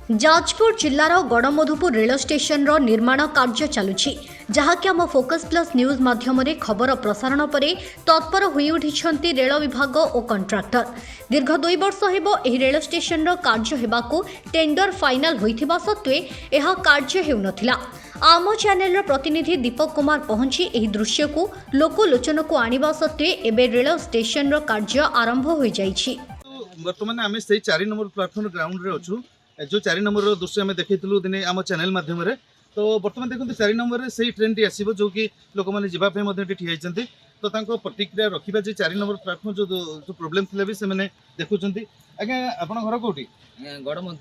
Jajpur जिल्लार गड़मधुपुर rail station निर्माण कार्य चलुछि जहाँकि आम फोकस प्लस न्यूज माध्यम खबर प्रसारण पर तत्पर होई उठिछन्ति रेल विभाग और कंट्राक्टर। दीर्घ 2 वर्ष हेबो एही रेल स्टेशन कार्य हेबाकू टेंडर फाइनल होइथिबा सत्वे एहा कार्य हेउनथिला। आम चैनल प्रतिनिधि दीपक कुमार पहुंची एही दृश्य को लोकलोचन को आनिबा सत्वे एबे रेल स्टेशन कार्य आरंभ होई जाइछि। बर्तमान आम से 4 नंबर प्लाटफर्म ग्राउंड रे अच्छु जो 4 नंबर दृश्य आम देखु दिने आम चैनल मध्यम तो बर्तमान देखते 4 नंबर से ट्रेन टी आसो जो कि लोक मैंने जावाई ठिया तो प्रतिक्रिया रखा 4 नंबर प्लाटफर्म जो प्रोब्लेम थी भी से देखुं आज्ञा आप घर कौटी गड़मधु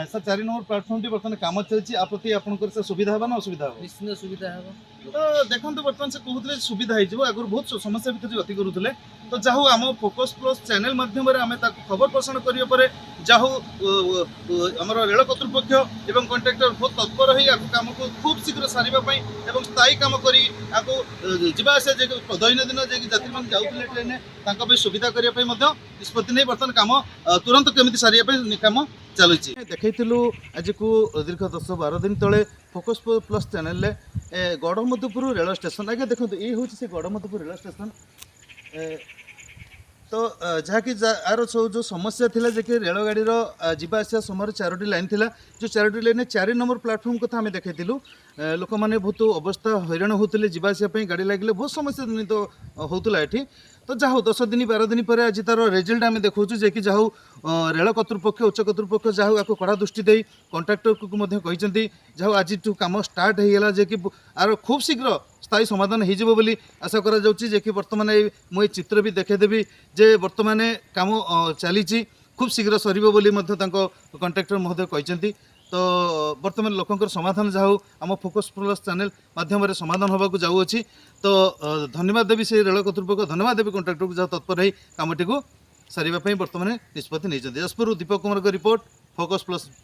सर 4 नंबर प्लाटफर्म टी बर्तमान काम चलती आपत्ति आपंकर सुविधा हे ना असुविधा हे निश्चित सुविधा है। तो देखो बर्तमान से कहते सुविधा हो आगुरी बहुत समस्या भितर गति करुले तो जाहू आम फोकस प्लस चैनल माध्यम खबर प्रसारण करने जाहू आम रेल कर्तृपक्ष एवं कंट्राक्टर बहुत तत्पर हो कम को खूब शीघ्र सारे स्थायी कम कर दैनंदिन जात्री मैंने जाऊे ट्रेन सुविधा करने निष्पत्ति नहीं बर्तमान कम तुरंत केमी सारे कम चलुची देखु आज को दीर्घ 10-12 दिन तले focus plus channel Garhmadhupur rail station आगे देखो ये हूँ से गड़मधुपुर रेल स्टेशन तो जहाँकि यार जो समस्या थिला जे कि रेलगाड़ी जीवा आसा समय 4टी लाइन थिला जो 4टी लाइन 4 नंबर प्लाटफर्म कथा आम देखु लोक मैंने बहुत अवस्था हैरान होते जावाई गाड़ी लगे बहुत समस्या जनित होता ये तो जाहू 10 दिन 12 दिन पर आज तार रिजल्ट आम देखु जे कि जाहू रेल कर्तृपक्ष उच्च कर्तृपक्ष जाहू आपको कड़ा दृष्टि दे कंट्राक्टर को कहते जाहू आज कम स्टार्ट होगा जे कि आर खूब शीघ्र स्थायी समाधान हो आशा करा जे कि बर्तमान मुझे चित्र भी देखेदेवी जे बर्तमान कम चली खूब शीघ्र सर कंट्राक्टर महोदय कहते तो बर्तमान लोकंर समाधान जाऊ आम फोकस प्लस चैनल माध्यम समाधान होगा जाऊँगी तो धन्यवाद देवी से रेल कर्तृपक्ष धन्यवाद देवी कंट्राक्टर को जहाँ तत्पर हो कमटी को सारे बर्तमान निष्पत्ति नहीं। Jajpur Deepak Kumar report focus plus.